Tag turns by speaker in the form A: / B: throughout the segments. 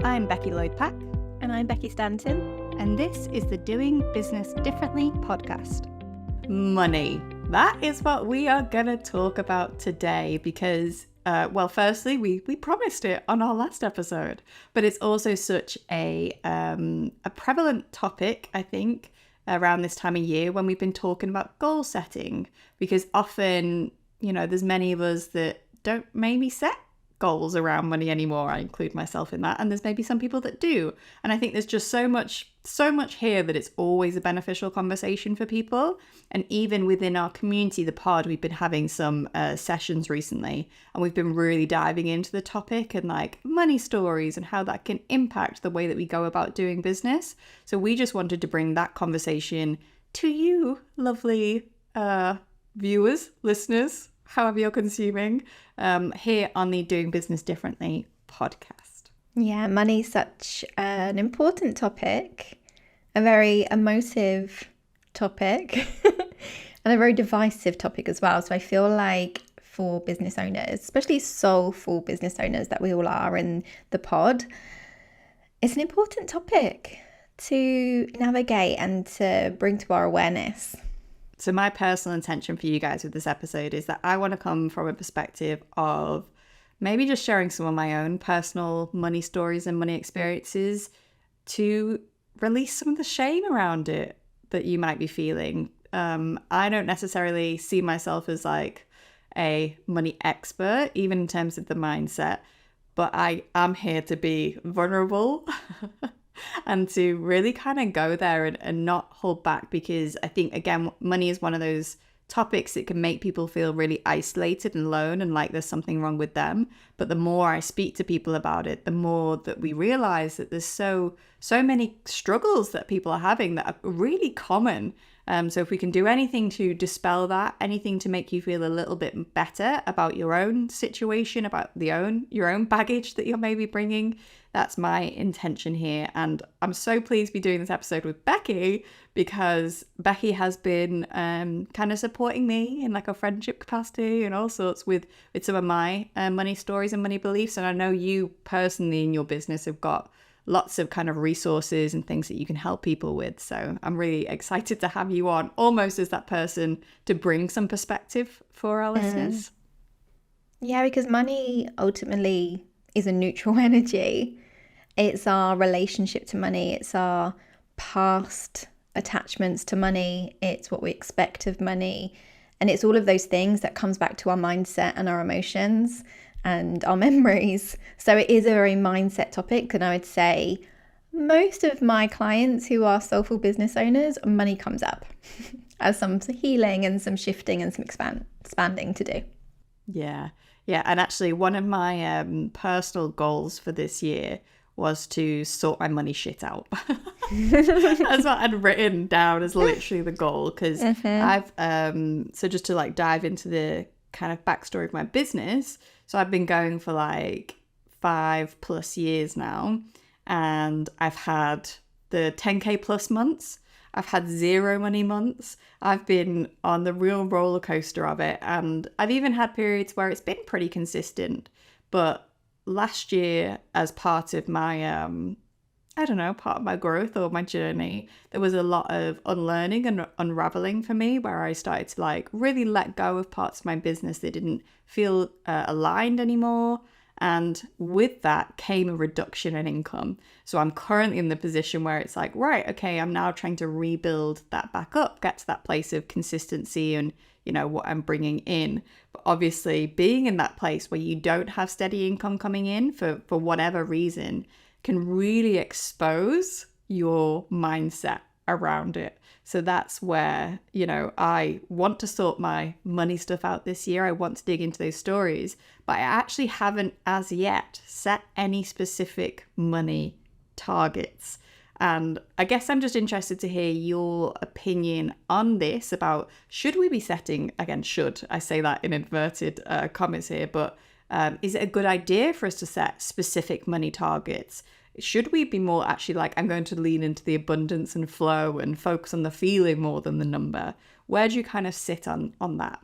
A: I'm Becky Lloyd-Pack.
B: And I'm Becky Stanton.
A: And this is the Doing Business Differently podcast. Money. That is what we are going to talk about today because, firstly, we promised it on our last episode, but it's also such a prevalent topic, I think, around this time of year when we've been talking about goal setting, because often, there's many of us that don't maybe set goals around money anymore. I include myself in that. And there's maybe some people that do. And I think there's just so much here that it's always a beneficial conversation for people. And even within our community, the pod, we've been having some sessions recently, and we've been really diving into the topic and like money stories and how that can impact the way that we go about doing business. So we just wanted to bring that conversation to you, lovely viewers, listeners, however you're consuming, here on the Doing Business Differently podcast.
B: Yeah, money's such an important topic, a very emotive topic, and a very divisive topic as well. So I feel like for business owners, especially soulful business owners that we all are in the pod, it's an important topic to navigate and to bring to our awareness.
A: So my personal intention for you guys with this episode is that I want to come from a perspective of maybe just sharing some of my own personal money stories and money experiences to release some of the shame around it that you might be feeling. I don't necessarily see myself as like a money expert, even in terms of the mindset, but I am here to be vulnerable and to really kind of go there and not hold back, because I think, again, money is one of those topics that can make people feel really isolated and alone and like there's something wrong with them. But the more I speak to people about it, the more that we realize that there's so many struggles that people are having that are really common. So if we can do anything to dispel that, anything to make you feel a little bit better about your own situation, about your own baggage that you're maybe bringing, that's my intention here. And I'm so pleased to be doing this episode with Becky, because Becky has been kind of supporting me in like a friendship capacity and all sorts with some of my money stories and money beliefs. And I know you personally in your business have got lots of kind of resources and things that you can help people with. So I'm really excited to have you on, almost as that person to bring some perspective for our listeners.
B: Yeah, because money ultimately is a neutral energy. It's our relationship to money. It's our past attachments to money. It's what we expect of money. And it's all of those things that comes back to our mindset and our emotions and our memories. So it is a very mindset topic. And I would say most of my clients who are soulful business owners, money comes up as some healing and some shifting and some expanding to do. Yeah.
A: And actually one of my personal goals for this year was to sort my money shit out. That's what I'd written down as literally the goal, because I've so just to like dive into the kind of backstory of my business. So I've been going for like 5+ years now, and I've had the 10k plus months. I've had 0 money months. I've been on the real roller coaster of it, and I've even had periods where it's been pretty consistent. But last year, as part of my part of my growth or my journey, there was a lot of unlearning and unraveling for me, where I started to like really let go of parts of my business that didn't feel aligned anymore. And with that came a reduction in income. So I'm currently in the position where it's like, right, okay, I'm now trying to rebuild that back up, get to that place of consistency and, what I'm bringing in. But obviously being in that place where you don't have steady income coming in for whatever reason can really expose your mindset around it. So that's where, I want to sort my money stuff out this year. I want to dig into those stories, but I actually haven't as yet set any specific money targets. And I guess I'm just interested to hear your opinion on this about, should we be setting, again, should, I say that in inverted commas here, but is it a good idea for us to set specific money targets? Should we be more actually like, I'm going to lean into the abundance and flow and focus on the feeling more than the number? Where do you kind of sit on that?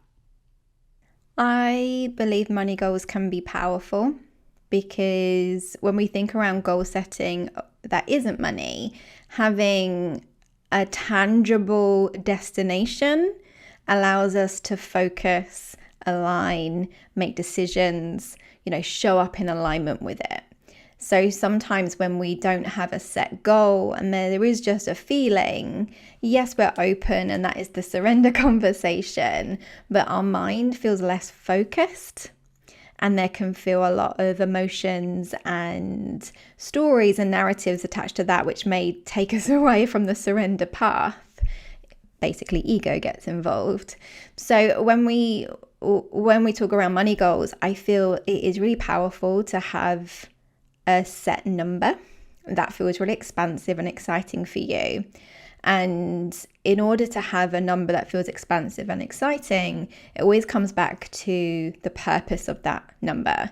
B: I believe money goals can be powerful, because when we think around goal setting that isn't money, having a tangible destination allows us to focus, align, make decisions, show up in alignment with it. So sometimes when we don't have a set goal and there is just a feeling, yes, we're open and that is the surrender conversation, but our mind feels less focused and there can feel a lot of emotions and stories and narratives attached to that, which may take us away from the surrender path. Basically, ego gets involved. So when we talk around money goals, I feel it is really powerful to have a set number that feels really expansive and exciting for you. And in order to have a number that feels expansive and exciting, it always comes back to the purpose of that number.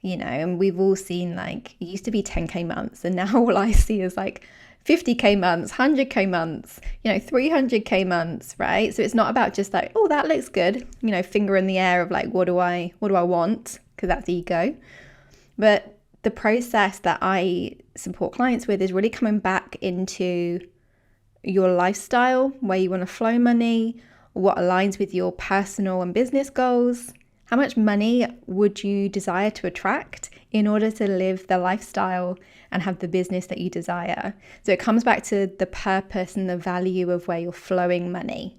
B: And we've all seen, like, it used to be 10K months, and now all I see is like 50K months, 100K months, 300K months, right? So it's not about just like, oh, that looks good, finger in the air of like, what do I want? Because that's ego. But the process that I support clients with is really coming back into your lifestyle, where you want to flow money, what aligns with your personal and business goals. How much money would you desire to attract in order to live the lifestyle and have the business that you desire? So it comes back to the purpose and the value of where you're flowing money.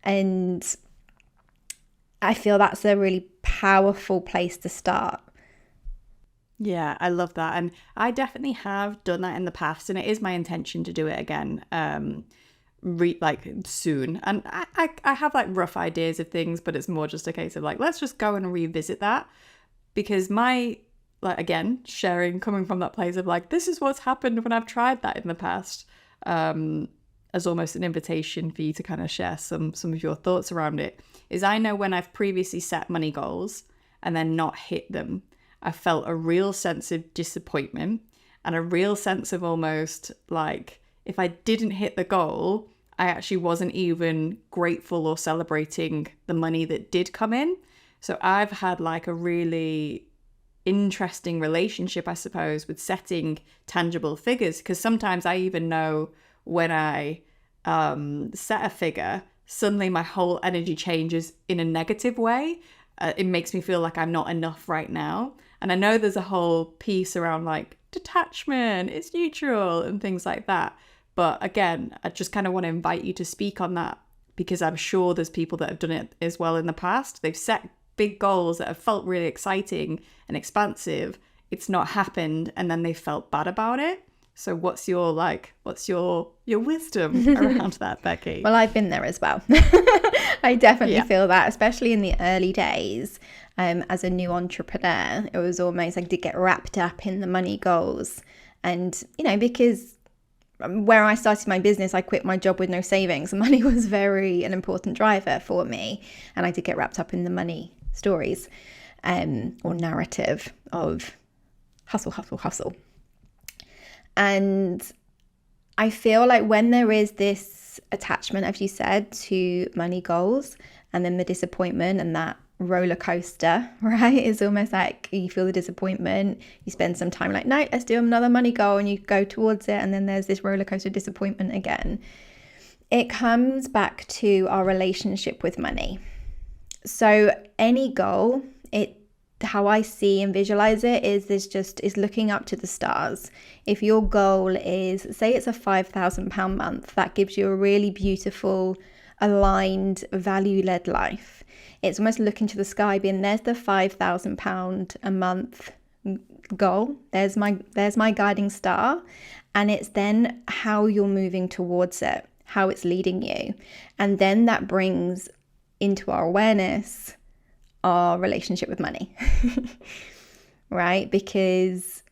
B: And I feel that's a really powerful place to start.
A: Yeah, I love that. And I definitely have done that in the past, and it is my intention to do it again soon. And I have like rough ideas of things, but it's more just a case of like, let's just go and revisit that, because sharing, coming from that place of like, this is what's happened when I've tried that in the past, as almost an invitation for you to kind of share some of your thoughts around it, is I know when I've previously set money goals and then not hit them, I felt a real sense of disappointment and a real sense of almost like, if I didn't hit the goal, I actually wasn't even grateful or celebrating the money that did come in. So I've had like a really interesting relationship, I suppose, with setting tangible figures, because sometimes I even know when I set a figure, suddenly my whole energy changes in a negative way. It makes me feel like I'm not enough right now. And I know there's a whole piece around like detachment, it's neutral and things like that. But again, I just kind of want to invite you to speak on that, because I'm sure there's people that have done it as well in the past. They've set big goals that have felt really exciting and expansive. It's not happened, and then they felt bad about it. So what's your wisdom around that, Becky?
B: Well, I've been there as well. I definitely feel that, especially in the early days. As a new entrepreneur, it was almost like to get wrapped up in the money goals. And, because where I started my business, I quit my job with no savings. Money was an important driver for me. And I did get wrapped up in the money stories or narrative of hustle, hustle, hustle. And I feel like when there is this attachment, as you said, to money goals, and then the disappointment and that roller coaster, right? It's almost like you feel the disappointment, you spend some time like, no, let's do another money goal, and you go towards it, and then there's this roller coaster disappointment again. It comes back to our relationship with money. So any goal, how I see and visualize it is looking up to the stars. If your goal is, say it's a £5,000 month, that gives you a really beautiful, aligned, value-led life. It's almost looking to the sky, being there's the £5,000 a month goal. There's my guiding star. And it's then how you're moving towards it, how it's leading you. And then that brings into our awareness our relationship with money, right? Because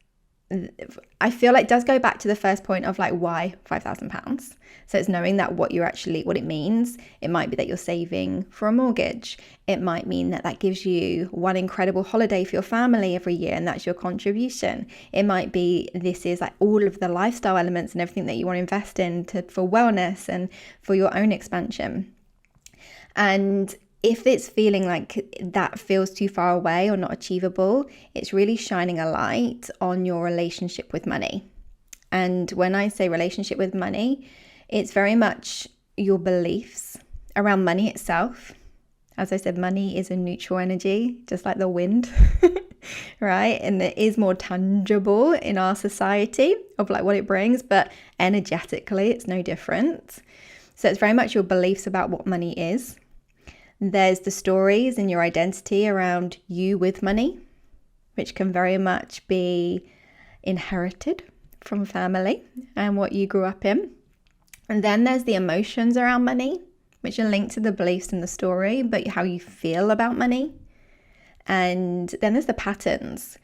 B: I feel like it does go back to the first point of like, why £5,000? So it's knowing that what it means. It might be that you're saving for a mortgage. It might mean that gives you one incredible holiday for your family every year, and that's your contribution. It might be this is like all of the lifestyle elements and everything that you want to invest in for wellness and for your own expansion. And if it's feeling like that feels too far away or not achievable, it's really shining a light on your relationship with money. And when I say relationship with money, it's very much your beliefs around money itself. As I said, money is a neutral energy, just like the wind, right? And it is more tangible in our society of like what it brings, but energetically, it's no different. So it's very much your beliefs about what money is. There's the stories and your identity around you with money, which can very much be inherited from family and what you grew up in. And then there's the emotions around money, which are linked to the beliefs in the story, but how you feel about money. And then there's the patterns,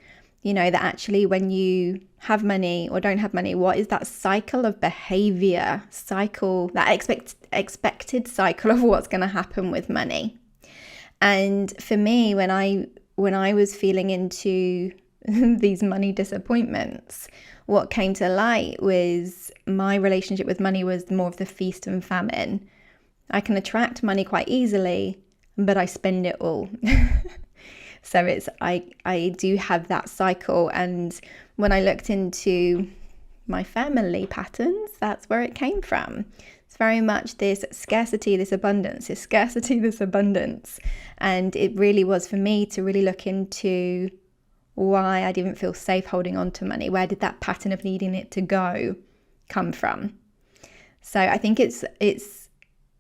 B: that actually when you have money or don't have money, what is that cycle of behavior, that expected cycle of what's going to happen with money. And for me, when I was feeling into these money disappointments, what came to light was my relationship with money was more of the feast and famine. I can attract money quite easily, but I spend it all. So I do have that cycle. And when I looked into my family patterns, that's where it came from. It's very much this scarcity, this abundance, this scarcity, this abundance. And it really was for me to really look into why I didn't feel safe holding on to money. Where did that pattern of needing it to go come from? So I think it's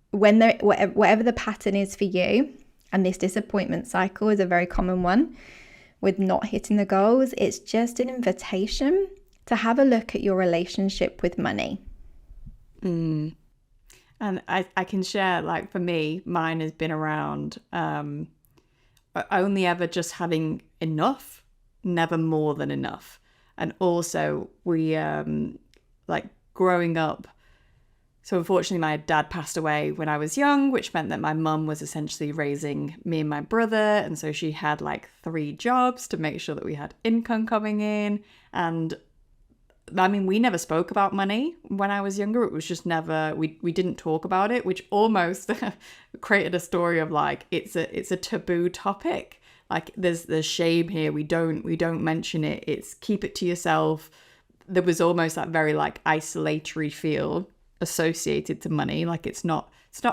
B: when whatever the pattern is for you, and this disappointment cycle is a very common one with not hitting the goals, it's just an invitation to have a look at your relationship with money.
A: And I can share, like for me, mine has been around only ever just having enough, never more than enough. And also we like growing up, so unfortunately my dad passed away when I was young, which meant that my mum was essentially raising me and my brother, and so she had like 3 jobs to make sure that we had income coming in. And I mean, we never spoke about money when I was younger. It was just never, we didn't talk about it, which almost created a story of like it's a taboo topic. Like there's shame here. We don't mention it. It's keep it to yourself. There was almost that very like isolatory feel associated to money. Like it's not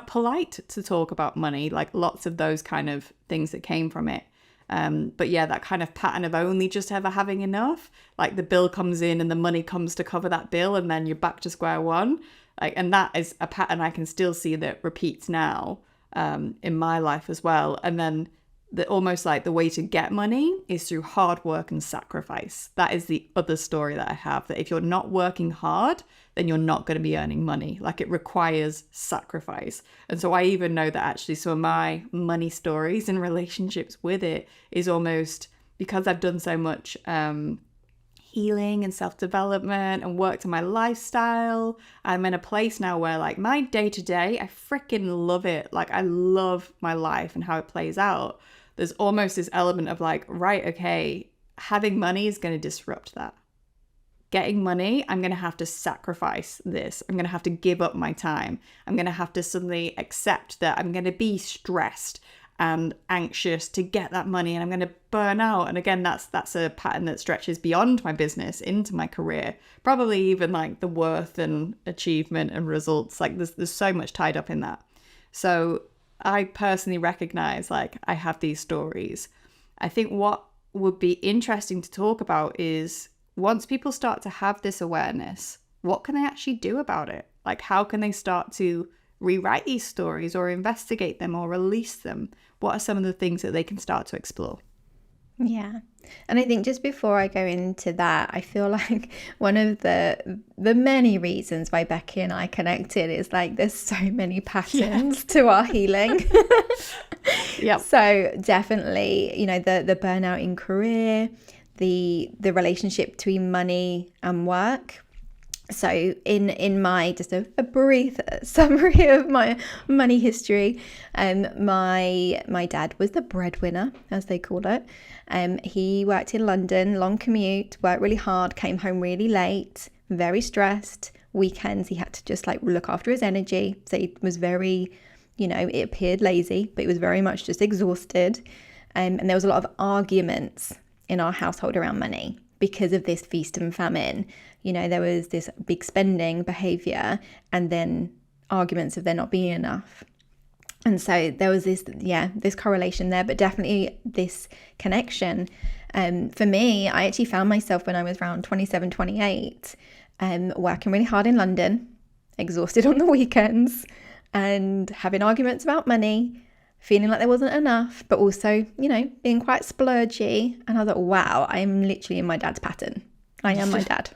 A: polite to talk about money. Like lots of those kind of things that came from it. But yeah, that kind of pattern of only just ever having enough, like the bill comes in and the money comes to cover that bill and then you're back to square one. Like, and that is a pattern I can still see that repeats now in my life as well. And then almost like the way to get money is through hard work and sacrifice. That is the other story that I have, that if you're not working hard, then you're not going to be earning money. Like it requires sacrifice. And so I even know that actually some of my money stories and relationships with it is almost because I've done so much healing and self-development and worked on my lifestyle. I'm in a place now where like my day-to-day, I freaking love it. Like I love my life and how it plays out. There's almost this element of like, right, okay, having money is going to disrupt that. Getting money, I'm going to have to sacrifice this. I'm going to have to give up my time. I'm going to have to suddenly accept that I'm going to be stressed and anxious to get that money, and I'm going to burn out. And again, that's a pattern that stretches beyond my business into my career, probably even like the worth and achievement and results. Like there's so much tied up in that. So I personally recognize like I have these stories. I think what would be interesting to talk about is once people start to have this awareness, what can they actually do about it? Like how can they start to rewrite these stories or investigate them or release them? What are some of the things that they can start to explore?
B: Yeah. And I think just before I go into that, I feel like one of the many reasons why Becky and I connected is like there's so many patterns to our healing.
A: Yep.
B: So definitely, the burnout in career, the relationship between money and work. So in my, just a brief summary of my money history, my dad was the breadwinner, as they call it. He worked in London, long commute, worked really hard, came home really late, very stressed. Weekends he had to just like look after his energy. So he was very, it appeared lazy, but it was very much just exhausted. And there was a lot of arguments in our household around money because of this feast and famine. There was this big spending behavior and then arguments of there not being enough. And so there was this correlation there, but definitely this connection. For me, I actually found myself when I was around 27, 28, working really hard in London, exhausted on the weekends, and having arguments about money, feeling like there wasn't enough, but also, being quite splurgy. And I thought, wow, I'm literally in my dad's pattern. I am my dad.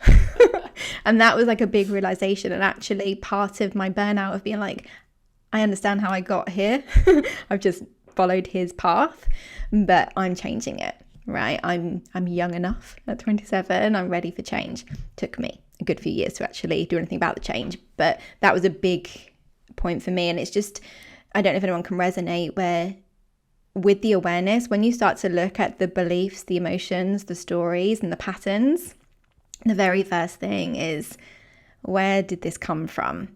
B: And that was like a big realization. And actually part of my burnout of being like, I understand how I got here. I've just followed his path, but I'm changing it, right? I'm young enough at 27. I'm ready for change. Took me a good few years to actually do anything about the change, but that was a big point for me. And it's just, I don't know if anyone can resonate where with the awareness, when you start to look at the beliefs, the emotions, the stories and the patterns, the very first thing is, where did this come from?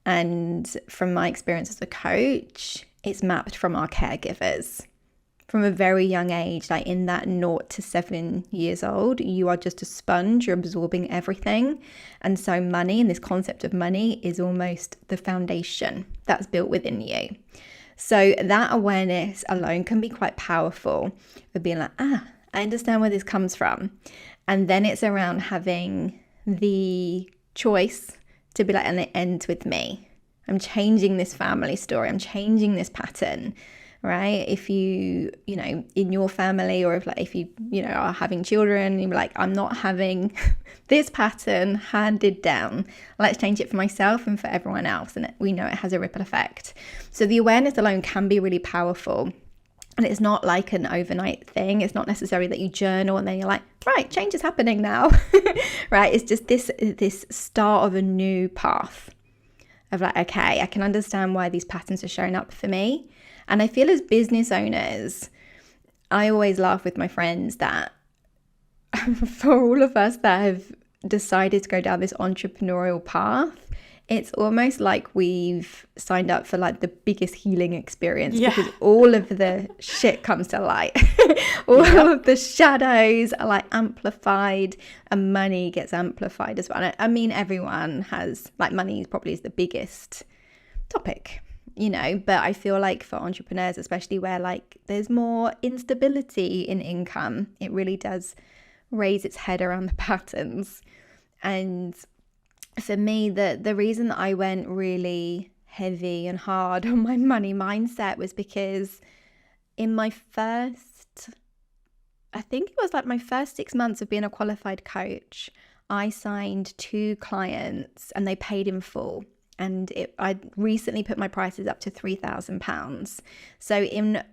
B: And from my experience as a coach, it's mapped from our caregivers. From a very young age, like in that 0 to 7 years old, you are just a sponge, you're absorbing everything. And so money, and this concept of money, is almost the foundation that's built within you. So that awareness alone can be quite powerful, of being like, I understand where this comes from. And then it's around having the choice to be like, and it ends with me. I'm changing this family story. I'm changing this pattern, right? If you in your family, or if you are having children, you're like, I'm not having this pattern handed down. Let's change it for myself and for everyone else. And we know it has a ripple effect. So the awareness alone can be really powerful. And it's not like an overnight thing. It's not necessarily that you journal and then you're like, right, change is happening now, right? It's just this start of a new path of like, okay, I can understand why these patterns are showing up for me. And I feel as business owners, I always laugh with my friends that for all of us that have decided to go down this entrepreneurial path, it's almost like we've signed up for like the biggest healing experience, because all of the shit comes to light. All of the shadows are like amplified, and money gets amplified as well. I mean, everyone has, like, money probably is the biggest topic, but I feel like for entrepreneurs, especially where like there's more instability in income, it really does raise its head around the patterns. And for me, the reason that I went really heavy and hard on my money mindset was because in my first 6 months of being a qualified coach, I signed 2 clients and they paid in full. And I recently put my prices up to £3,000. So in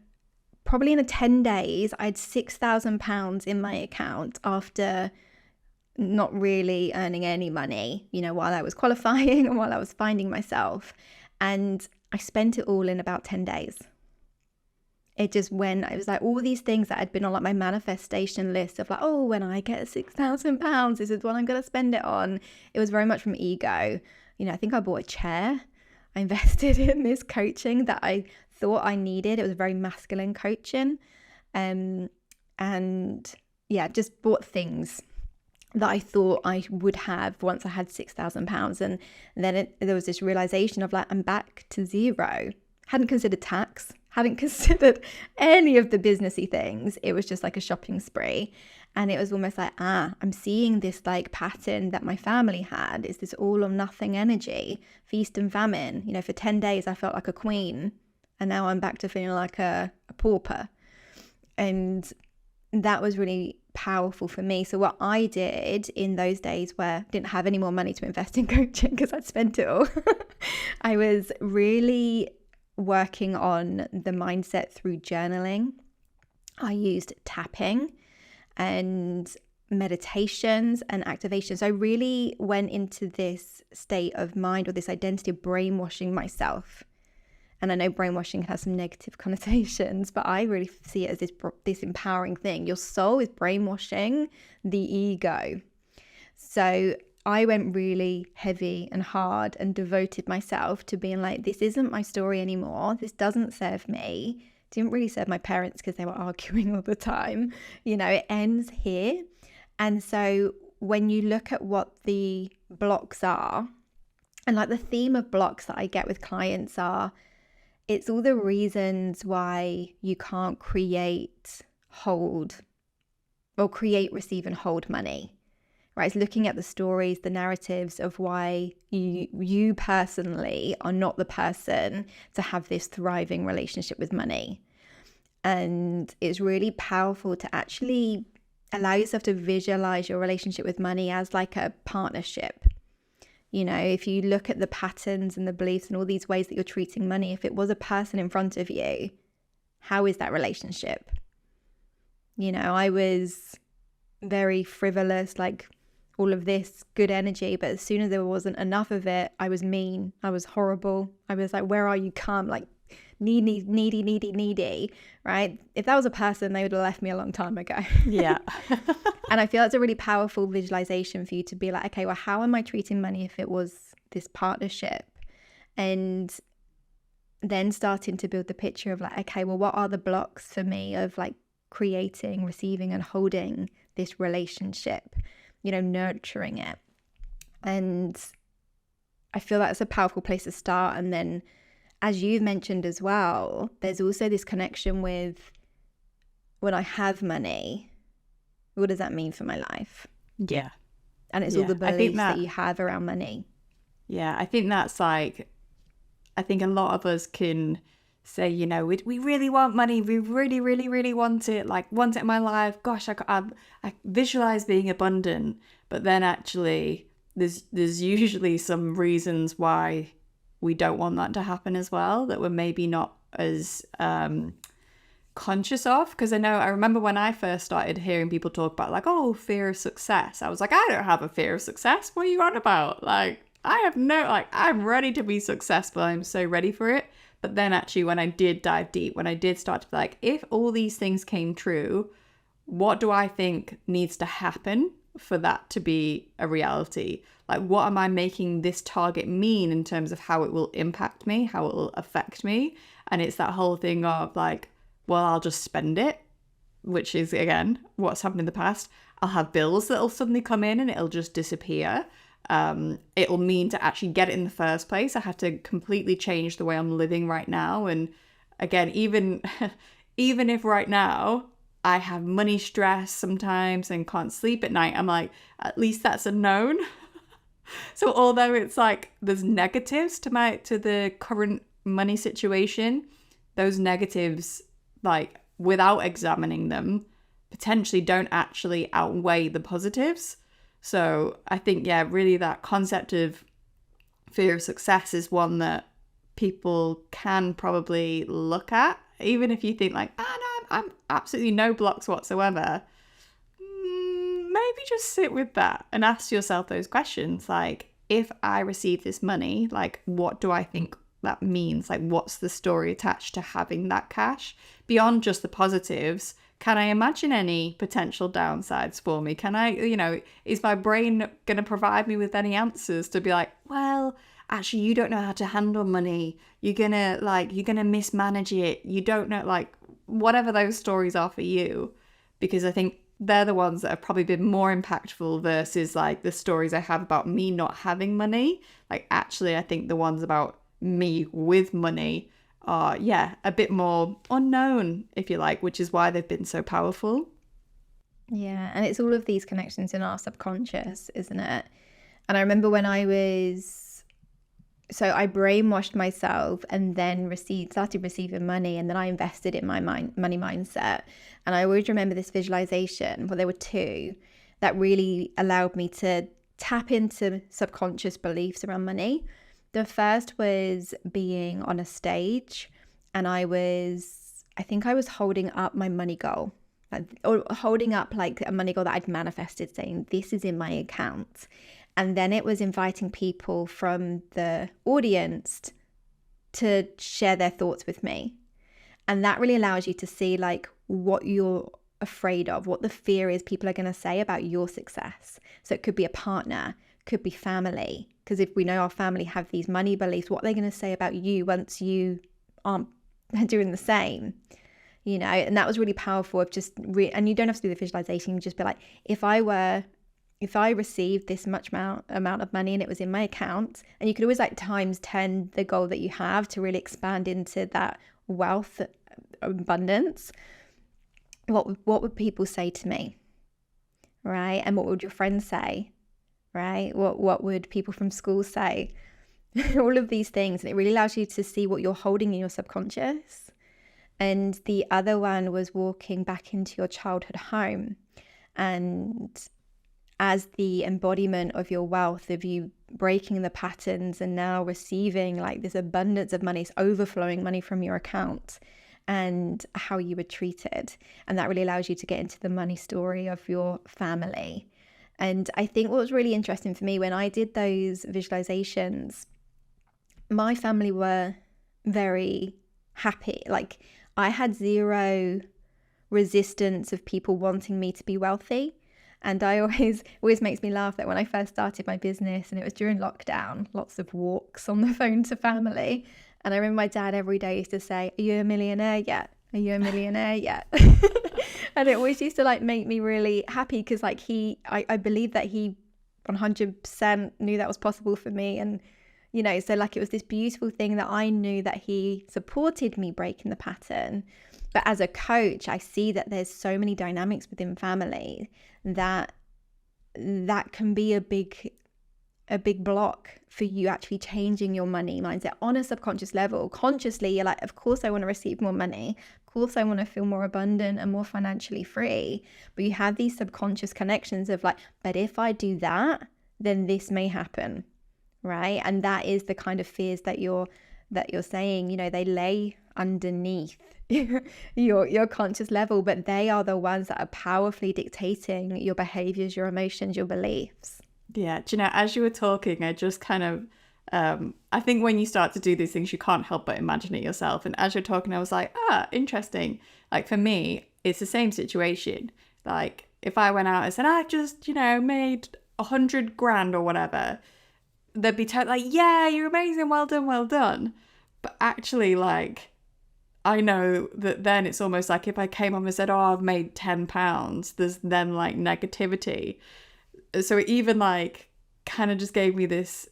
B: 10 days, I had £6,000 in my account after not really earning any money, while I was qualifying and while I was finding myself. And I spent it all in about 10 days. It just went, it was like all these things that had been on like my manifestation list of like, oh, when I get £6,000, this is what I'm going to spend it on. It was very much from ego. I think I bought a chair. I invested in this coaching that I thought I needed. It was very masculine coaching. Just bought things that I thought I would have once I had £6,000. And then there was this realization of like, I'm back to zero. Hadn't considered tax, hadn't considered any of the businessy things. It was just like a shopping spree. And it was almost like, I'm seeing this like pattern that my family had, is this all or nothing energy, feast and famine. For 10 days, I felt like a queen. And now I'm back to feeling like a pauper. And that was really powerful for me. So what I did in those days where I didn't have any more money to invest in coaching because I'd spent it all, I was really working on the mindset through journaling. I used tapping and meditations and activations. I really went into this state of mind, or this identity of brainwashing myself. And I know brainwashing has some negative connotations, but I really see it as this empowering thing. Your soul is brainwashing the ego. So I went really heavy and hard and devoted myself to being like, this isn't my story anymore. This doesn't serve me. It didn't really serve my parents because they were arguing all the time. It ends here. And so when you look at what the blocks are, and like the theme of blocks that I get with clients are, it's all the reasons why you can't create, receive and hold money, right? It's looking at the stories, the narratives of why you personally are not the person to have this thriving relationship with money. And it's really powerful to actually allow yourself to visualize your relationship with money as like a partnership. If you look at the patterns and the beliefs and all these ways that you're treating money, if it was a person in front of you, how is that relationship? I was very frivolous, like all of this good energy, but as soon as there wasn't enough of it, I was mean, I was horrible. I was like, where are you, come? Like needy, right? If that was a person, they would have left me a long time ago.
A: Yeah.
B: And I feel it's a really powerful visualization for you to be like, okay, well, how am I treating money if it was this partnership? And then starting to build the picture of like, okay, well, what are the blocks for me of like creating, receiving and holding this relationship, nurturing it. And I feel that's a powerful place to start. And then, as you've mentioned as well, there's also this connection with, when I have money, what does that mean for my life?
A: Yeah.
B: And it's all the beliefs that you have around money.
A: Yeah, I think that's like, I think a lot of us can say, we really want money. We really, really, really want it. Like, want it in my life. Gosh, I visualize being abundant. But then actually, there's usually some reasons why we don't want that to happen as well, that we're maybe not as conscious of. Because I remember when I first started hearing people talk about like, oh, fear of success. I was like, I don't have a fear of success. What are you on about? Like, I'm ready to be successful. I'm so ready for it. But then actually, when I did dive deep, when I did start to be like, if all these things came true, what do I think needs to happen for that to be a reality? Like, what am I making this target mean in terms of how it will impact me, how it will affect me? And it's that whole thing of like, well, I'll just spend it, which is, again, what's happened in the past. I'll have bills that'll suddenly come in and it'll just disappear. It'll mean to actually get it in the first place, I have to completely change the way I'm living right now. And again, even if right now I have money stress sometimes and can't sleep at night, I'm like, at least that's a known. So although it's like there's negatives to the current money situation, those negatives, like without examining them, potentially don't actually outweigh the positives. So I think, really that concept of fear of success is one that people can probably look at, even if you think like, no, I'm absolutely no blocks whatsoever. Maybe just sit with that and ask yourself those questions. Like, if I receive this money, like, what do I think that means? Like, what's the story attached to having that cash? Beyond just the positives, can I imagine any potential downsides for me? Can I, is my brain going to provide me with any answers to be like, well, actually, you don't know how to handle money. You're going to mismanage it. You don't know, like, whatever those stories are for you. Because I think they're the ones that have probably been more impactful versus like the stories I have about me not having money. Like, actually, I think the ones about me with money are, a bit more unknown, if you like, which is why they've been so powerful.
B: Yeah, and it's all of these connections in our subconscious, isn't it? And I remember when I brainwashed myself and then started receiving money, and then I invested in my money mindset. And I always remember this visualization, well, there were two that really allowed me to tap into subconscious beliefs around money. The first was being on a stage, and I think I was holding up my money goal, or holding up like a money goal that I'd manifested, saying this is in my account. And then it was inviting people from the audience to share their thoughts with me. And that really allows you to see like what you're afraid of, what the fear is people are going to say about your success. So it could be a partner, could be family. Because if we know our family have these money beliefs, what are they going to say about you once you aren't doing the same? You know, and that was really powerful of just, and you don't have to do the visualization, you just be like, if I received this much amount of money and it was in my account, and you could always like times 10 the goal that you have to really expand into that wealth abundance, what would people say to me, right? And what would your friends say, right? What would people from school say? All of these things. And it really allows you to see what you're holding in your subconscious. And the other one was walking back into your childhood home, and as the embodiment of your wealth, of you breaking the patterns and now receiving like this abundance of money, it's overflowing money from your account, and how you were treated. And that really allows you to get into the money story of your family. And I think what was really interesting for me when I did those visualizations, my family were very happy. Like, I had zero resistance of people wanting me to be wealthy. And I always makes me laugh that when I first started my business, and it was during lockdown, lots of walks on the phone to family. And I remember my dad every day used to say, "Are you a millionaire yet? Are you a millionaire yet?" And it always used to like make me really happy, because like I believe that he 100% knew that was possible for me. And, you know, so like it was this beautiful thing that I knew that he supported me breaking the pattern. But as a coach, I see that there's so many dynamics within family that can be a big block for you actually changing your money mindset on a subconscious level. Consciously, you're like, of course I want to receive more money. Of course I want to feel more abundant and more financially free. But you have these subconscious connections of like, but if I do that, then this may happen, right? And that is the kind of fears that you're saying, you know, they lay underneath your conscious level, but they are the ones that are powerfully dictating your behaviors, your emotions, your beliefs.
A: Yeah, do you know, as you were talking, I just kind of, I think when you start to do these things, you can't help but imagine it yourself. And as you're talking, I was like, interesting. Like for me, it's the same situation. Like if I went out and said, I just, you know, made 100 grand or whatever, they'd be like, yeah, you're amazing, well done, well done. But actually, like, I know that then it's almost like if I came on and said, oh, I've made £10, there's then like negativity. So it even like kind of just gave me this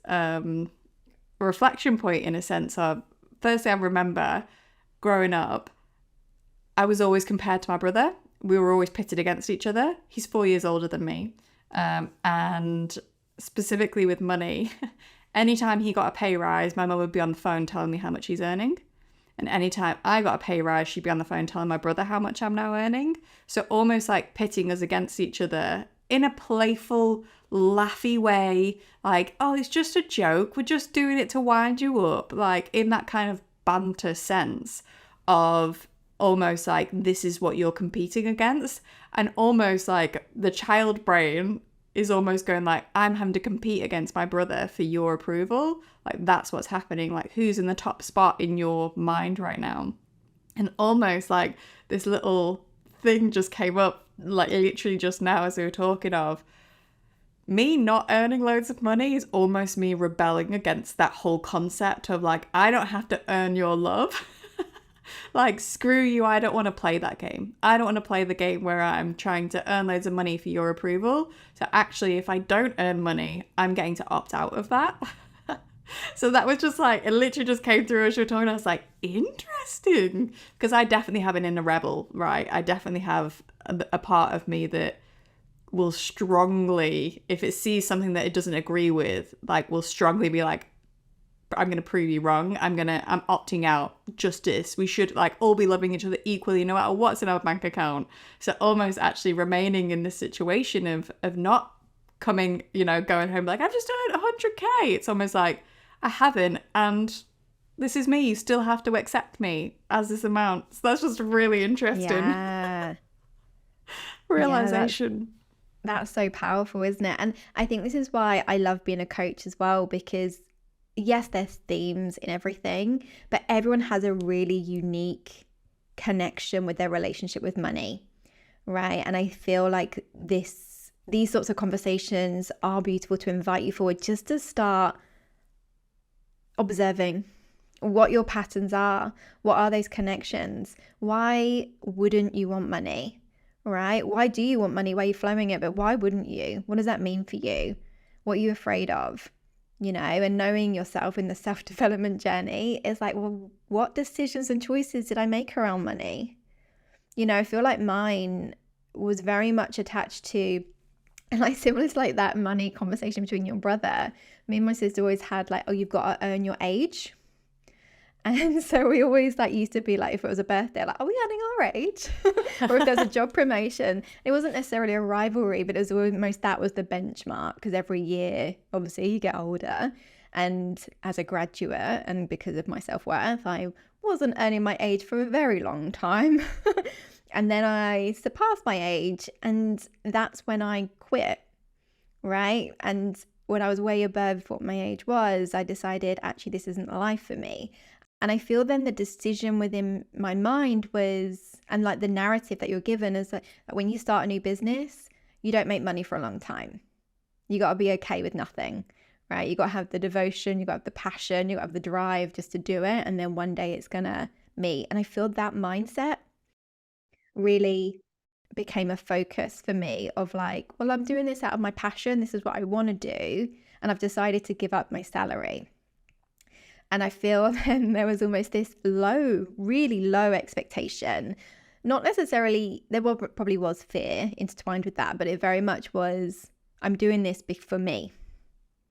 A: reflection point in a sense of, firstly, I remember growing up, I was always compared to my brother. We were always pitted against each other. He's 4 years older than me. And specifically with money, anytime he got a pay rise, my mum would be on the phone telling me how much he's earning. And anytime I got a pay rise, she'd be on the phone telling my brother how much I'm now earning. So almost like pitting us against each other in a playful, laughy way. Like, oh, it's just a joke. We're just doing it to wind you up. Like in that kind of banter sense of almost like this is what you're competing against. And almost like the child brain is almost going like, I'm having to compete against my brother for your approval. Like that's what's happening. Like who's in the top spot in your mind right now? And almost like this little thing just came up like literally just now as we were talking of me not earning loads of money is almost me rebelling against that whole concept of like, I don't have to earn your love. Like, screw you, I don't want to play that game. I don't want to play the game where I'm trying to earn loads of money for your approval. So actually, if I don't earn money, I'm getting to opt out of that. So that was just like, it literally just came through as you were talking. I was like, interesting. Because I definitely have an inner rebel, right? I definitely have a part of me that will strongly, if it sees something that it doesn't agree with, like will strongly be like, I'm going to prove you wrong. I'm opting out. Justice. We should like all be loving each other equally, no matter what's in our bank account. So almost actually remaining in this situation of not coming, you know, going home like, I've just earned 100k. It's almost like, I haven't, and this is me. You still have to accept me as this amount. So that's just really interesting.
B: Yeah.
A: Realization.
B: Yeah, that's so powerful, isn't it? And I think this is why I love being a coach as well, because yes, there's themes in everything, but everyone has a really unique connection with their relationship with money, right? And I feel like this these sorts of conversations are beautiful to invite you forward, just to start observing what your patterns are. What are those connections? Why wouldn't you want money, right? Why do you want money? Why are you flowing it? But why wouldn't you? What does that mean for you? What are you afraid of? And knowing yourself in the self-development journey is like, well, what decisions and choices did I make around money? I feel like mine was very much attached to, and like similar to like that money conversation between your brother, me and my sister always had like, oh, you've got to earn your age. And so we always like used to be like, if it was a birthday, like, are we earning our age? Or if there's a job promotion, it wasn't necessarily a rivalry, but it was almost, that was the benchmark, because every year, obviously you get older. And as a graduate, and because of my self-worth, I wasn't earning my age for a very long time. And then I surpassed my age, and that's when I quit, right? And when I was way above what my age was, I decided, actually, this isn't the life for me. And I feel then the decision within my mind was, and like the narrative that you're given is that when you start a new business, you don't make money for a long time. You got to be okay with nothing, right? You got to have the devotion, you got to have the passion, you got to have the drive just to do it. And then one day it's going to meet. And I feel that mindset really became a focus for me of like, well, I'm doing this out of my passion. This is what I want to do. And I've decided to give up my salary. And I feel then there was almost this really low expectation. Not necessarily, there probably was fear intertwined with that, but it very much was, I'm doing this for me.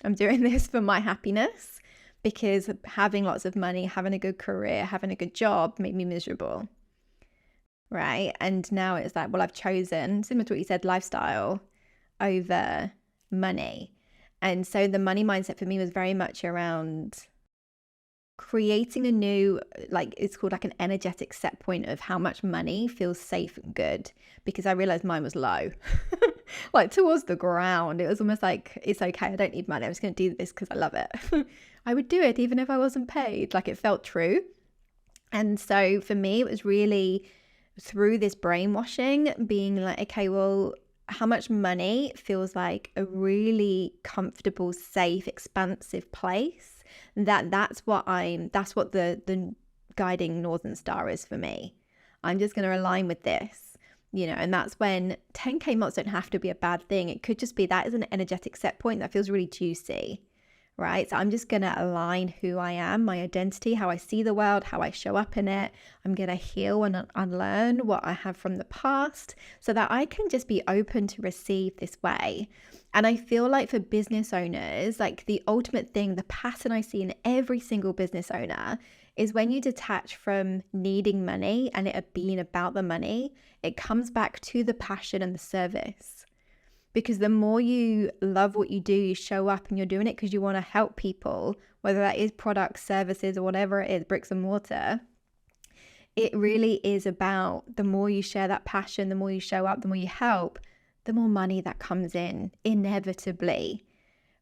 B: I'm doing this for my happiness, because having lots of money, having a good career, having a good job made me miserable, right? And now it's like, well, I've chosen, similar to what you said, lifestyle over money. And so the money mindset for me was very much around creating a new, like, it's called like an energetic set point of how much money feels safe and good, because I realized mine was low, like towards the ground. It was almost like, it's okay, I don't need money, I'm just going to do this because I love it. I would do it even if I wasn't paid. Like, it felt true. And so for me, it was really through this brainwashing, being like, okay, well, how much money feels like a really comfortable, safe, expansive place, that's what the guiding Northern Star is for me. I'm just going to align with this, and that's when 10K months don't have to be a bad thing. It could just be that is an energetic set point that feels really juicy, right? So I'm just going to align who I am, my identity, how I see the world, how I show up in it. I'm going to heal and unlearn what I have from the past so that I can just be open to receive this way. And I feel like for business owners, like the ultimate thing, the pattern I see in every single business owner is when you detach from needing money and it being about the money, it comes back to the passion and the service. Because the more you love what you do, you show up and you're doing it because you want to help people, whether that is products, services, or whatever it is, bricks and mortar. It really is about the more you share that passion, the more you show up, the more you help, the more money that comes in inevitably,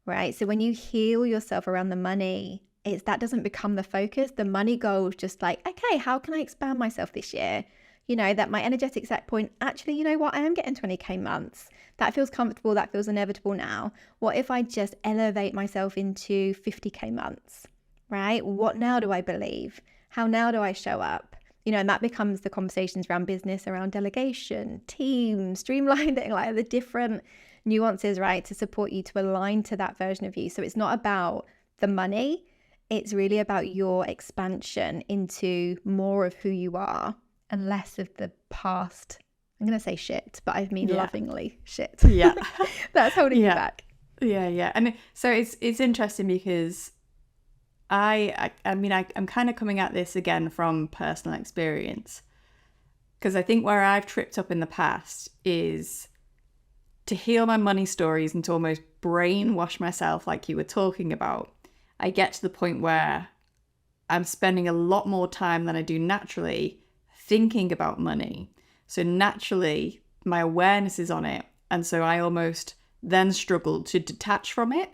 B: right? So when you heal yourself around the money, that doesn't become the focus. The money goal is just like, okay, how can I expand myself this year? That my energetic set point, actually, you know what? I am getting 20K months. That feels comfortable. That feels inevitable now. What if I just elevate myself into 50K months, right? What now do I believe? How now do I show up? And that becomes the conversations around business, around delegation, team, streamlining, like the different nuances, right? To support you to align to that version of you. So it's not about the money. It's really about your expansion into more of who you are and less of the past. I'm going to say shit, but I mean lovingly shit.
A: Yeah.
B: That's holding you back.
A: Yeah. And so it's interesting because I'm kind of coming at this again from personal experience, because I think where I've tripped up in the past is to heal my money stories and to almost brainwash myself, like you were talking about. I get to the point where I'm spending a lot more time than I do naturally thinking about money. So naturally, my awareness is on it. And so I almost then struggle to detach from it,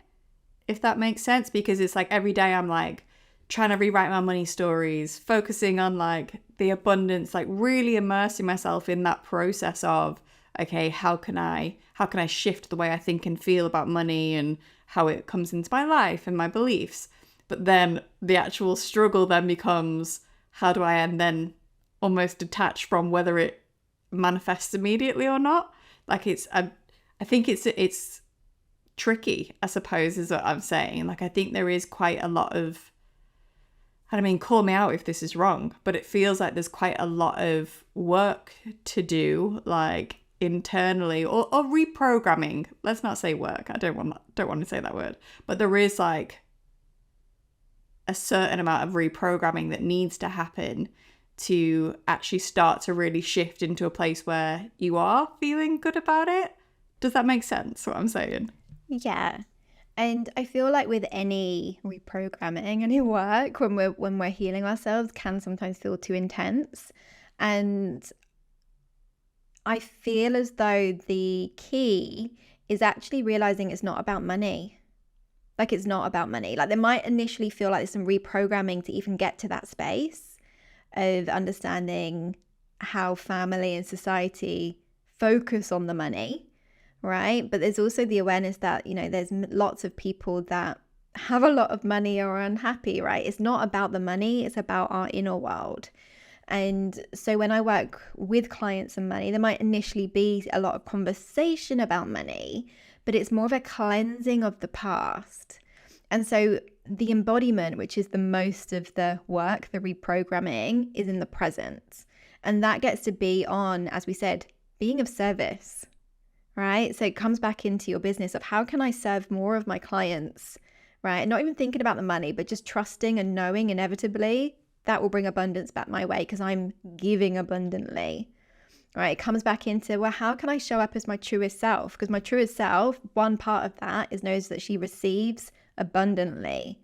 A: if that makes sense, because it's like every day I'm like trying to rewrite my money stories, focusing on like the abundance, like really immersing myself in that process of, okay, how can I shift the way I think and feel about money and how it comes into my life and my beliefs. But then the actual struggle then becomes, how do I then almost detach from whether it manifests immediately or not? Like I think it's tricky, I suppose, is what I'm saying. Like, I think there is quite a lot of, I mean, call me out if this is wrong, but it feels like there's quite a lot of work to do, like internally, or reprogramming. Let's not say work. I don't want to say that word, but there is like a certain amount of reprogramming that needs to happen to actually start to really shift into a place where you are feeling good about it. Does that make sense, what I'm saying?
B: Yeah. And I feel like with any reprogramming, any work, when we're healing ourselves, can sometimes feel too intense. And I feel as though the key is actually realizing it's not about money. Like, it's not about money. Like, there might initially feel like there's some reprogramming to even get to that space of understanding how family and society focus on the money, right? But there's also the awareness that, you know, there's lots of people that have a lot of money or are unhappy, right? It's not about the money, it's about our inner world. And so when I work with clients and money, there might initially be a lot of conversation about money, but it's more of a cleansing of the past. And so the embodiment, which is the most of the work, the reprogramming, is in the present. And that gets to be on, as we said, being of service, right? So it comes back into your business of how can I serve more of my clients, right? Not even thinking about the money, but just trusting and knowing inevitably that will bring abundance back my way because I'm giving abundantly, right? It comes back into, well, how can I show up as my truest self? Because my truest self, one part of that is knows that she receives abundantly.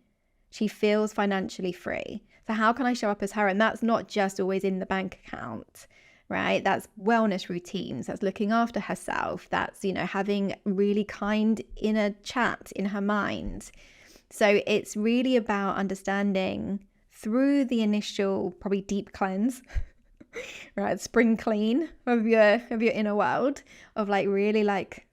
B: She feels financially free. So how can I show up as her? And that's not just always in the bank account, right? That's wellness routines. That's looking after herself. That's, you know, having really kind inner chat in her mind. So it's really about understanding through the initial probably deep cleanse, right? Spring clean of your inner world, of like really like,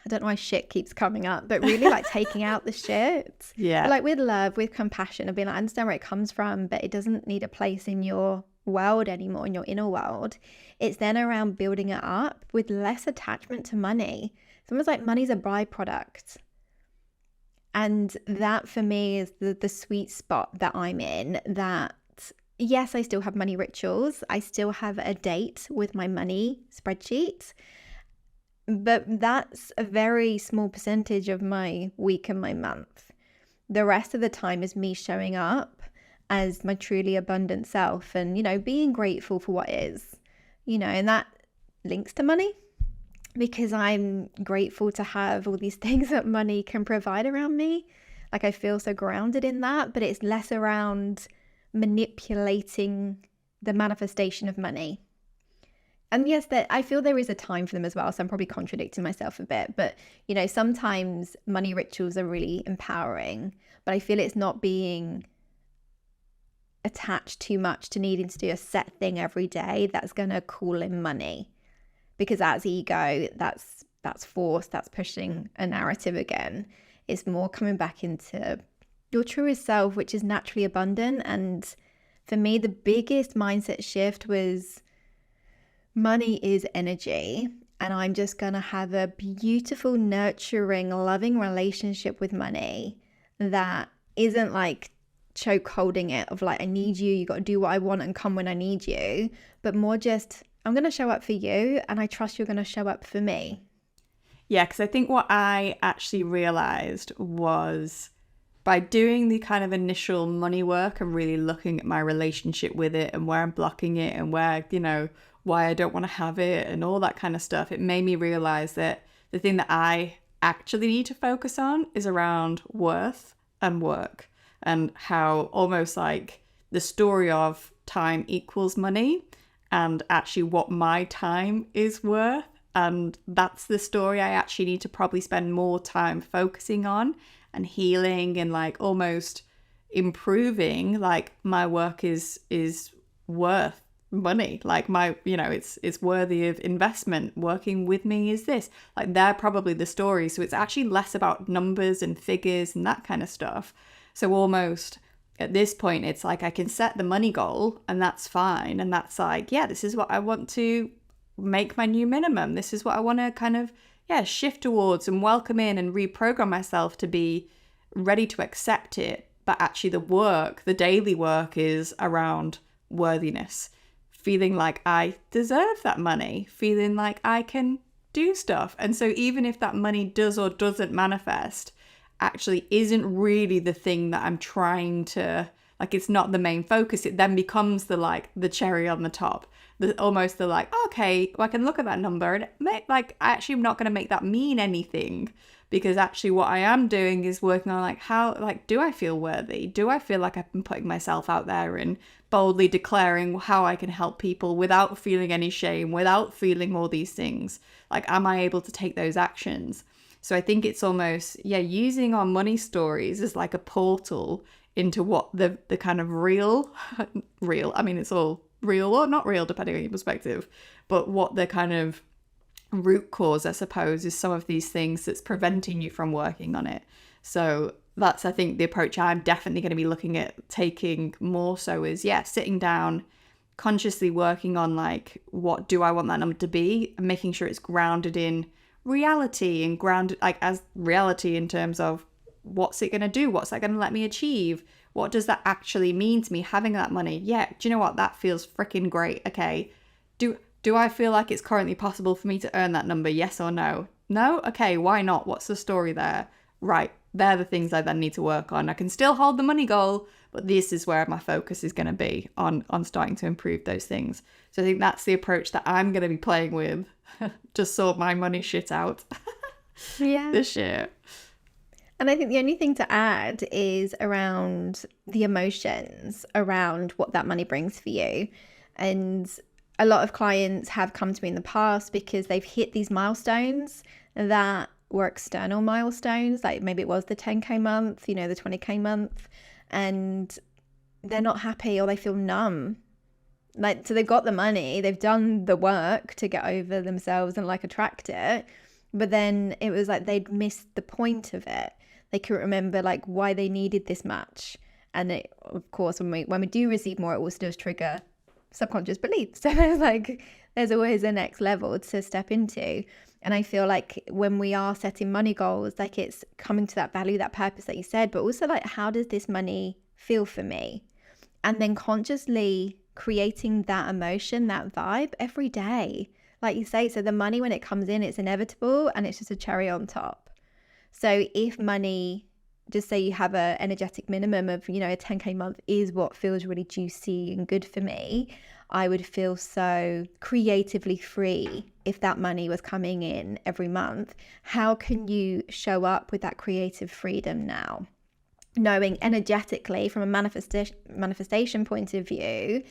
B: I don't know why shit keeps coming up, but really like taking out the shit.
A: Yeah.
B: But like with love, with compassion, of being like, I understand where it comes from, but it doesn't need a place in your world anymore, in your inner world. It's then around building it up with less attachment to money. It's almost like money's a byproduct. And that for me is the sweet spot that I'm in, that yes, I still have money rituals. I still have a date with my money spreadsheet, but that's a very small percentage of my week and my month. The rest of the time is me showing up as my truly abundant self and, you know, being grateful for what is, you know, and that links to money because I'm grateful to have all these things that money can provide around me. Like, I feel so grounded in that, but it's less around manipulating the manifestation of money. And yes, that I feel there is a time for them as well. So I'm probably contradicting myself a bit, but you know, sometimes money rituals are really empowering, but I feel it's not being attached too much to needing to do a set thing every day that's going to call in money, because that's ego, that's force, that's pushing a narrative again. It's more coming back into your truest self, which is naturally abundant. And for me, the biggest mindset shift was money is energy, and I'm just going to have a beautiful, nurturing, loving relationship with money that isn't like choke holding it of like, I need you, you got to do what I want and come when I need you, but more just, I'm going to show up for you and I trust you're going to show up for me.
A: Yeah, because I think what I actually realized was by doing the kind of initial money work and really looking at my relationship with it and where I'm blocking it and where, you know, why I don't want to have it and all that kind of stuff, it made me realize that the thing that I actually need to focus on is around worth and work, and how almost like the story of time equals money and actually what my time is worth. And that's the story I actually need to probably spend more time focusing on and healing and like almost improving. Like, my work is worth money. Like it's worthy of investment. Working with me is this. Like they're probably the stories. So it's actually less about numbers and figures and that kind of stuff. So almost at this point, it's like I can set the money goal and that's fine. And that's like, yeah, this is what I want to make my new minimum. This is what I want to kind of, shift towards and welcome in and reprogram myself to be ready to accept it. But actually the daily work is around worthiness, feeling like I deserve that money, feeling like I can do stuff. And so even if that money does or doesn't manifest, actually isn't really the thing that I'm trying to, like, it's not the main focus. It then becomes the cherry on the top, okay, well, I can look at that number and I actually am not going to make that mean anything, because actually what I am doing is working on do I feel worthy? Do I feel like I've been putting myself out there and boldly declaring how I can help people without feeling any shame, without feeling all these things? Like, am I able to take those actions? So I think it's almost, using our money stories as like a portal into what the kind of real, I mean, it's all real or not real, depending on your perspective, but what the kind of root cause, I suppose, is some of these things that's preventing you from working on it. So that's, I think, the approach I'm definitely going to be looking at taking more so is, sitting down, consciously working on like, what do I want that number to be, and making sure it's grounded in reality and grounded like as reality in terms of what's it going to do, what's that going to let me achieve, what does that actually mean to me having that money. Do you know what, that feels freaking great. Okay, do I feel like it's currently possible for me to earn that number? Yes or no? Okay, why not? What's the story there? Right, they're the things I then need to work on. I can still hold the money goal, but this is where my focus is going to be on starting to improve those things. So I think that's the approach that I'm going to be playing with to sort my money shit out this year.
B: And I think the only thing to add is around the emotions around what that money brings for you. And a lot of clients have come to me in the past because they've hit these milestones that were external milestones, like maybe it was the 10K month, the 20K month, and they're not happy or they feel numb. So they've got the money, they've done the work to get over themselves and attract it, but then it was like they'd missed the point of it. They couldn't remember why they needed this much. And it, of course, when we do receive more, it also does trigger subconscious beliefs. So there's always a next level to step into. And I feel like when we are setting money goals, it's coming to that value, that purpose that you said, but also how does this money feel for me? And then consciously creating that emotion, that vibe every day. Like you say, so the money, when it comes in, it's inevitable and it's just a cherry on top. So if money, just say you have a energetic minimum of, a 10K month is what feels really juicy and good for me, I would feel so creatively free if that money was coming in every month. How can you show up with that creative freedom now? Knowing energetically from a manifestation point of view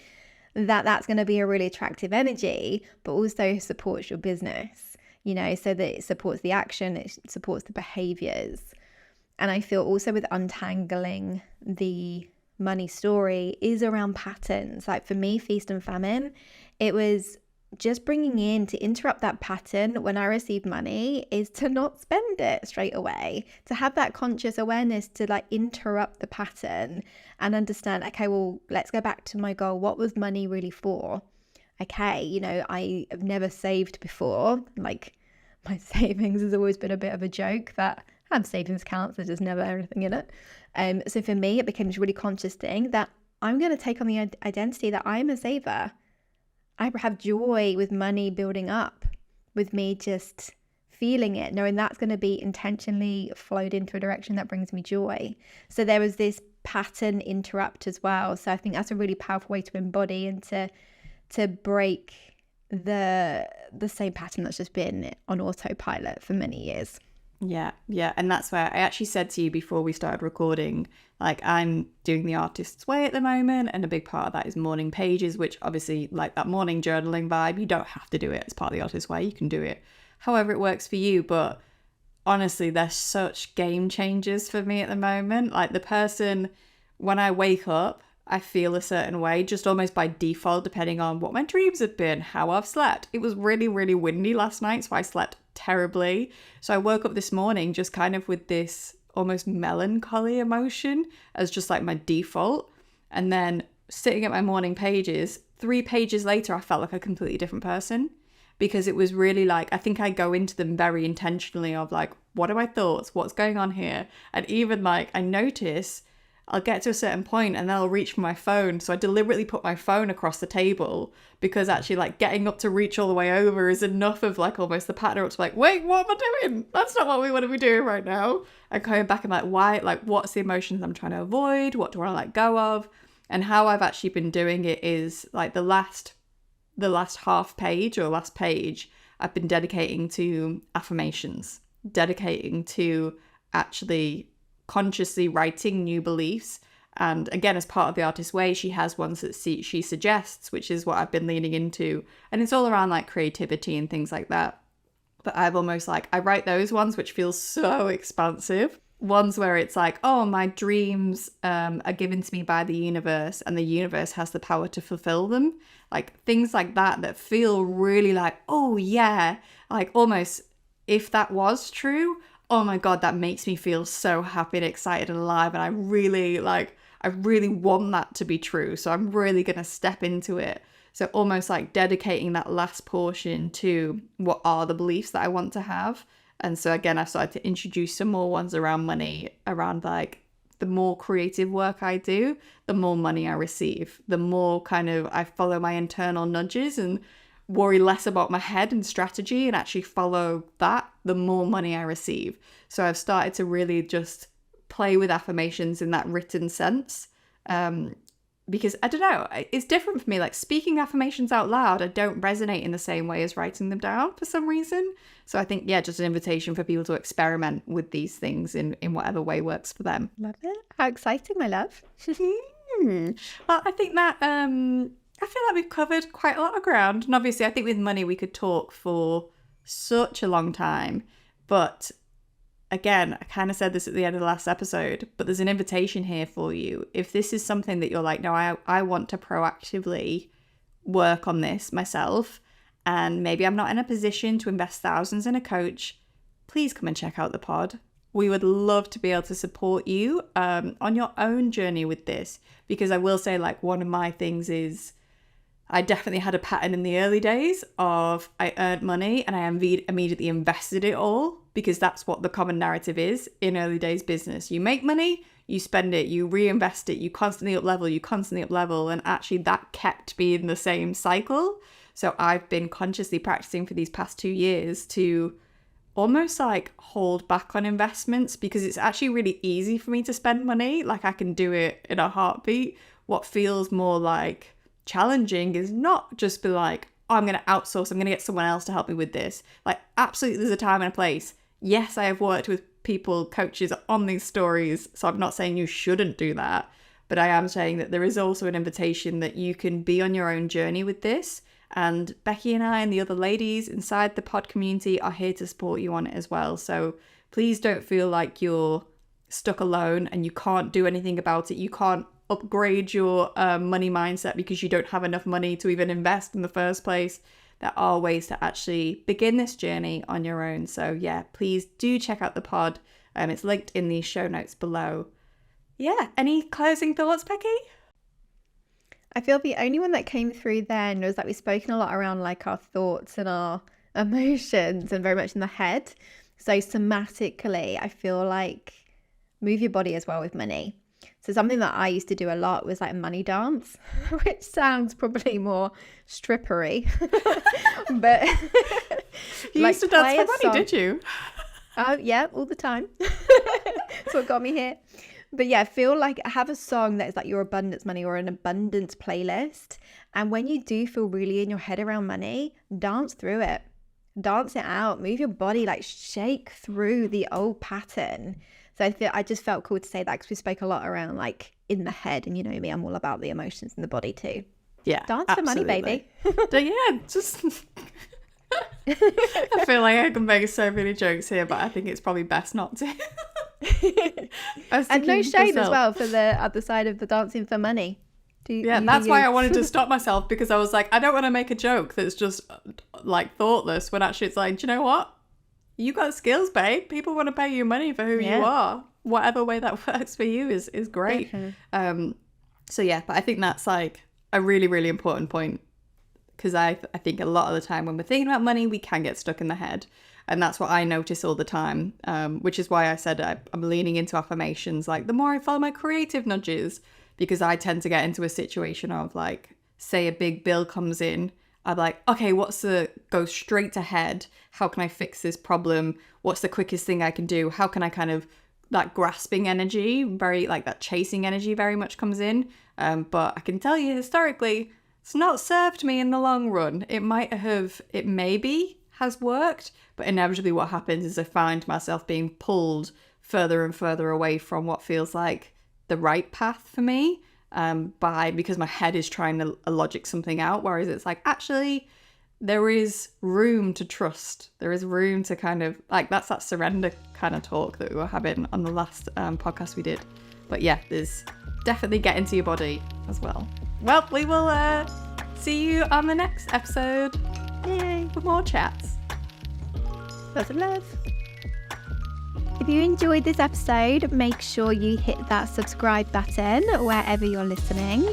B: that that's going to be a really attractive energy, but also supports your business, so that it supports the action, it supports the behaviors. And I feel also with untangling the money story is around patterns. Like for me, feast and famine, it was just bringing in to interrupt that pattern when I received money is to not spend it straight away, to have that conscious awareness to interrupt the pattern and understand, okay, well, let's go back to my goal. What was money really for? Okay, I have never saved before. My savings has always been a bit of a joke that I have savings accounts, there's just never anything in it. So for me, it became this really conscious thing that I'm going to take on the identity that I am a saver. I have joy with money building up, with me just feeling it, knowing that's going to be intentionally flowed into a direction that brings me joy. So there was this pattern interrupt as well. So I think that's a really powerful way to embody and to break the same pattern that's just been on autopilot for many years.
A: Yeah. And that's where I actually said to you before we started recording, I'm doing the artist's way at the moment. And a big part of that is morning pages, which obviously that morning journaling vibe, you don't have to do it as part of the artist's way. You can do it however it works for you. But honestly, they're such game changers for me at the moment. The person, when I wake up, I feel a certain way, just almost by default, depending on what my dreams have been, how I've slept. It was really, really windy last night, so I slept terribly. So I woke up this morning just kind of with this almost melancholy emotion as just like my default. And then sitting at my morning pages, 3 pages later, I felt like a completely different person, because it was really like, I think I go into them very intentionally of like, what are my thoughts? What's going on here? And even like, I notice I'll get to a certain point and then I'll reach for my phone. So I deliberately put my phone across the table, because actually like getting up to reach all the way over is enough of like almost the pattern up to like, wait, what am I doing? That's not what we want to be doing right now. And coming back and like, why, like what's the emotions I'm trying to avoid? What do I let go of? And how I've actually been doing it is like the last half page or last page I've been dedicating to affirmations, dedicating to actually consciously writing new beliefs. And again, as part of the Artist Way, she has ones that she suggests, which is what I've been leaning into, and it's all around like creativity and things like that. But I've almost like, I write those ones which feel so expansive, ones where it's like, oh, my dreams are given to me by the universe and the universe has the power to fulfill them, like things like that feel really like, oh yeah, like almost if that was true, oh my God, that makes me feel so happy and excited and alive. And I really want that to be true. So I'm really going to step into it. So almost like dedicating that last portion to what are the beliefs that I want to have. And so again, I've started to introduce some more ones around money, around like the more creative work I do, the more money I receive, the more kind of I follow my internal nudges and worry less about my head and strategy and actually follow that, the more money I receive. So I've started to really just play with affirmations in that written sense. Because I don't know, it's different for me. Like speaking affirmations out loud, I don't resonate in the same way as writing them down for some reason. So I think, yeah, just an invitation for people to experiment with these things in whatever way works for them.
B: Love it. How exciting, my love.
A: Well, I think that I feel like we've covered quite a lot of ground. And obviously, I think with money, we could talk for such a long time. But again, I kind of said this at the end of the last episode, but there's an invitation here for you. If this is something that you're like, no, I want to proactively work on this myself, and maybe I'm not in a position to invest thousands in a coach, please come and check out the pod. We would love to be able to support you on your own journey with this, because I will say, like, one of my things is I definitely had a pattern in the early days of I earned money and I immediately invested it all, because that's what the common narrative is in early days business. You make money, you spend it, you reinvest it, you constantly up level, and actually that kept being the same cycle. So I've been consciously practicing for these past 2 years to almost like hold back on investments, because it's actually really easy for me to spend money. Like I can do it in a heartbeat. What feels more like challenging is not just be like, oh, I'm going to outsource, I'm going to get someone else to help me with this. Like absolutely there's a time and a place. Yes, I have worked with people, coaches on these stories, so I'm not saying you shouldn't do that, but I am saying that there is also an invitation that you can be on your own journey with this. And Becky and I and the other ladies inside the pod community are here to support you on it as well. So please don't feel like you're stuck alone and you can't do anything about it. You can't upgrade your money mindset because you don't have enough money to even invest in the first place. There are ways to actually begin this journey on your own. So yeah, please do check out the pod. It's linked in the show notes below. Yeah, any closing thoughts, Becky?
B: I feel the only one that came through then was that we've spoken a lot around like our thoughts and our emotions and very much in the head. So somatically, I feel like move your body as well with money. So something that I used to do a lot was like a money dance, which sounds probably more strippery. But
A: you like, used to dance for money, did you?
B: Oh, yeah, all the time. That's what got me here. But yeah, I feel like have a song that is like your abundance money or an abundance playlist. And when you do feel really in your head around money, dance through it. Dance it out. Move your body, like shake through the old pattern. So I just felt cool to say that because we spoke a lot around like in the head. And you know me, I'm all about the emotions in the body too.
A: Yeah.
B: Dance absolutely. For money, baby.
A: Yeah, just... I feel like I can make so many jokes here, but I think it's probably best not to.
B: And no shame as well for the other side of the dancing for money.
A: That's why I wanted to stop myself, because I was like, I don't want to make a joke that's just like thoughtless, when actually it's like, do you know what? You got skills, babe. People want to pay you money for who you are. Whatever way that works for you is great. So yeah, but I think that's like a really, really important point, because I think a lot of the time when we're thinking about money, we can get stuck in the head. And that's what I notice all the time, which is why I said I'm leaning into affirmations. Like, the more I follow my creative nudges, because I tend to get into a situation of, like, say a big bill comes in, I'm like, okay, go straight ahead. How can I fix this problem? What's the quickest thing I can do? How can I kind of, that grasping energy, very like that chasing energy very much comes in. But I can tell you historically, it's not served me in the long run. It maybe has worked, but inevitably what happens is I find myself being pulled further and further away from what feels like the right path for me. Because my head is trying to logic something out, whereas it's like, actually, there is room to trust. There is room to kind of, like, that's that surrender kind of talk that we were having on the last podcast we did. But yeah, there's definitely get into your body as well. Well, we will see you on the next episode. Yay, for more chats. Lots of love.
B: If you enjoyed this episode, make sure you hit that subscribe button wherever you're listening.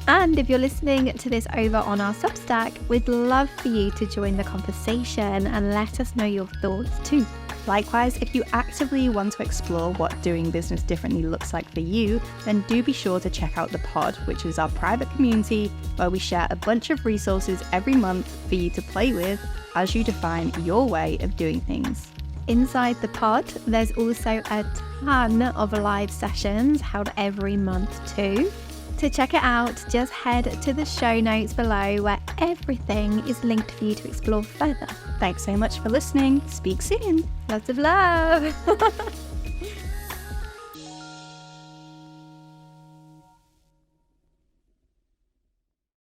B: And if you're listening to this over on our Substack, we'd love for you to join the conversation and let us know your thoughts too.
A: Likewise, if you actively want to explore what doing business differently looks like for you, then do be sure to check out the pod, which is our private community where we share a bunch of resources every month for you to play with as you define your way of doing things.
B: Inside the pod, there's also a ton of live sessions held every month too. To check it out, just head to the show notes below where everything is linked for you to explore further.
A: Thanks so much for listening. Speak soon.
B: Lots of love.